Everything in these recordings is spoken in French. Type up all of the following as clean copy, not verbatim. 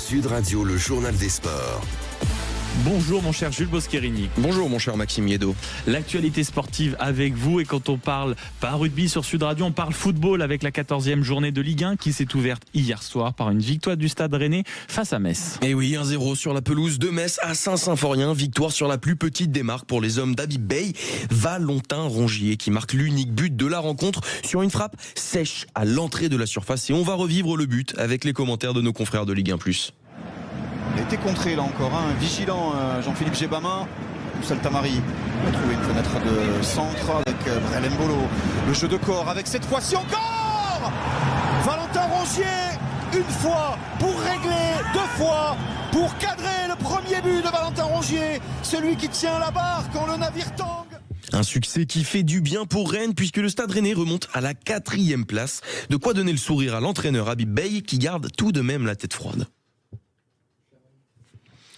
Sud Radio, le journal des sports. Bonjour mon cher Jules Boscherini. Bonjour mon cher Maxime Yedo. L'actualité sportive avec vous, et quand on parle pas rugby sur Sud Radio, on parle football avec la 14e journée de Ligue 1 qui s'est ouverte hier soir par une victoire du Stade Rennais face à Metz. Et oui, 1-0 sur la pelouse de Metz à Saint-Symphorien, victoire sur la plus petite des marques pour les hommes d'Habib Bey. Valentin Rongier qui marque l'unique but de la rencontre sur une frappe sèche à l'entrée de la surface, et on va revivre le but avec les commentaires de nos confrères de Ligue 1+. Il a été contré là encore, vigilant Jean-Philippe Gebama. Moussa Tamari a trouvé une fenêtre de centre avec Brel Mbolo. Le jeu de corps avec cette fois-ci encore Valentin Rongier, une fois pour régler, deux fois pour cadrer le premier but de Valentin Rongier, celui qui tient la barre quand le navire tangue. Un succès qui fait du bien pour Rennes puisque le Stade Rennais remonte à la 4e place. De quoi donner le sourire à l'entraîneur Habib Bey qui garde tout de même la tête froide.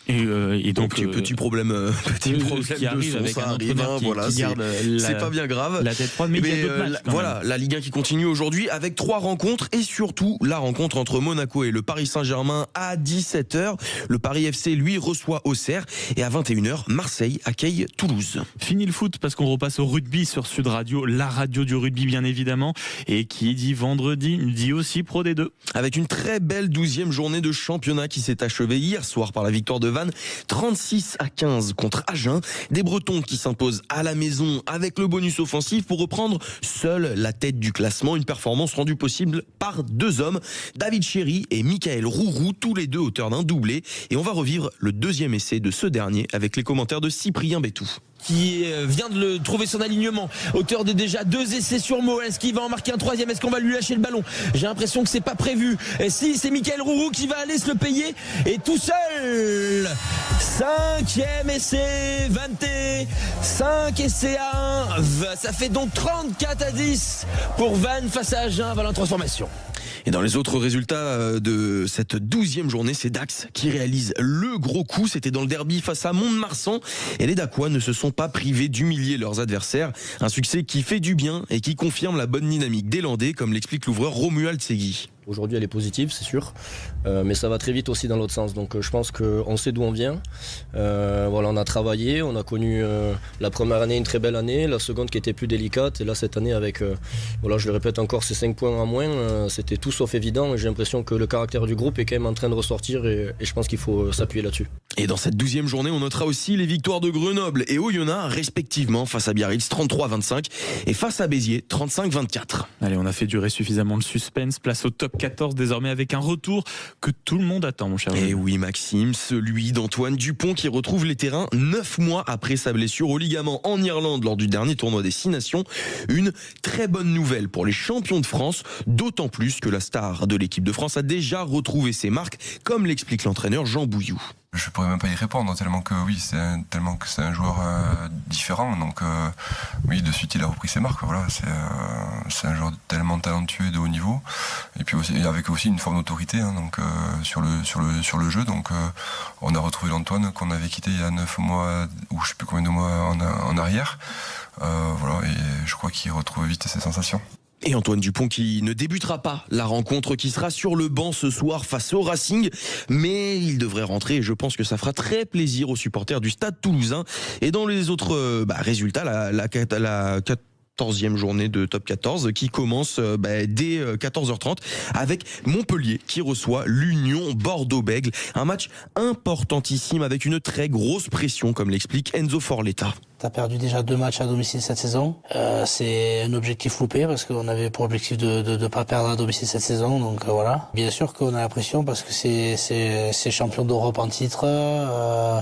Et donc petit problème qui arrive de son, avec ça un arrive, voilà, qui garde c'est pas bien grave. La tête froide, mais il y a d'autres matchs, voilà, la Ligue 1 qui continue aujourd'hui avec 3 rencontres et surtout la rencontre entre Monaco et le Paris Saint-Germain à 17h. Le Paris FC lui reçoit Auxerre et à 21h Marseille accueille Toulouse. Fini le foot parce qu'on repasse au rugby sur Sud Radio, la radio du rugby bien évidemment, et qui dit vendredi dit aussi Pro D2. Avec une très belle 12e journée de championnat qui s'est achevée hier soir par la victoire de Vannes 36-15 contre Agen. Des Bretons qui s'imposent à la maison avec le bonus offensif pour reprendre seule la tête du classement. Une performance rendue possible par 2 hommes, David Chéry et Michael Rourou, tous les deux auteurs d'un doublé. Et on va revivre le 2e essai de ce dernier avec les commentaires de Cyprien Bétou. Qui vient de le trouver son alignement, auteur de déjà 2 essais sur Meaux. Est-ce qu'il va en marquer un 3e? Est-ce qu'on va lui lâcher le ballon? J'ai l'impression que c'est pas prévu. Et si, c'est Michael Rourou qui va aller se le payer, et tout seul. 5e essai, 5 essais à 1. Ça fait donc 34-10 pour Vannes face à Agen avant la transformation. Et dans les autres résultats de cette 12e journée, c'est Dax qui réalise le gros coup. C'était dans le derby face à Mont-de-Marsan. Et les Dacois ne se sont pas privés d'humilier leurs adversaires. Un succès qui fait du bien et qui confirme la bonne dynamique des Landais, comme l'explique l'ouvreur Romuald Segui. Aujourd'hui elle est positive, c'est sûr, mais ça va très vite aussi dans l'autre sens, donc je pense qu'on sait d'où on vient. Voilà, on a travaillé, on a connu la première année une très belle année, la seconde qui était plus délicate, et là cette année avec, voilà, je le répète encore, ces 5 points en moins, c'était tout sauf évident, et j'ai l'impression que le caractère du groupe est quand même en train de ressortir, et je pense qu'il faut s'appuyer là-dessus. Et dans cette 12e journée, on notera aussi les victoires de Grenoble et Oyonnax, respectivement face à Biarritz 33-25 et face à Béziers 35-24. Allez, on a fait durer suffisamment le suspense, place au top 14 désormais avec un retour que tout le monde attend, mon cher. Et oui Maxime, celui d'Antoine Dupont qui retrouve les terrains 9 mois après sa blessure au ligament en Irlande lors du dernier tournoi des 6 Nations. Une très bonne nouvelle pour les champions de France, d'autant plus que la star de l'équipe de France a déjà retrouvé ses marques, comme l'explique l'entraîneur Jean Bouilloux. Je pourrais même pas y répondre tellement que c'est un joueur différent, donc oui, de suite il a repris ses marques. Voilà, c'est un joueur tellement talentueux et de haut niveau, et puis aussi, avec aussi une forme d'autorité, donc sur le jeu. Donc on a retrouvé l'Antoine qu'on avait quitté il y a 9 mois ou je sais plus combien de mois en arrière. Voilà, et je crois qu'il retrouve vite ses sensations. Et Antoine Dupont qui ne débutera pas la rencontre, qui sera sur le banc ce soir face au Racing, mais il devrait rentrer et je pense que ça fera très plaisir aux supporters du Stade Toulousain. Et dans les autres résultats, la 14e journée de top 14 qui commence dès 14h30 avec Montpellier qui reçoit l'Union Bordeaux-Bègles. Un match importantissime avec une très grosse pression, comme l'explique Enzo Forletta. T'as perdu déjà 2 matchs à domicile cette saison. C'est un objectif loupé parce qu'on avait pour objectif de pas perdre à domicile cette saison. Donc voilà. Bien sûr qu'on a la pression parce que c'est champion d'Europe en titre,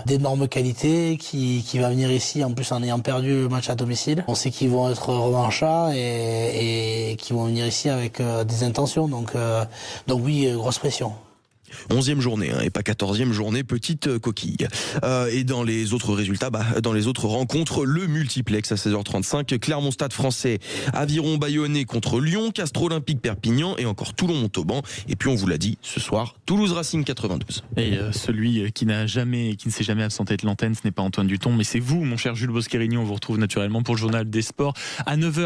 d'énormes qualités qui va venir ici en plus en ayant perdu le match à domicile. On sait qu'ils vont être revanchards et qu'ils vont venir ici avec des intentions. Donc oui, grosse pression. 11e journée et pas 14e journée, petite coquille. Et dans les autres résultats, dans les autres rencontres, le multiplex à 16h35, Clermont Stade Français, Aviron Bayonnais contre Lyon, Castres Olympique Perpignan et encore Toulon Montauban. Et puis on vous l'a dit, ce soir, Toulouse Racing 92. Et celui qui ne s'est jamais absenté de l'antenne, ce n'est pas Antoine Dupont, mais c'est vous, mon cher Jules Boscherini. On vous retrouve naturellement pour le journal des sports à 9h.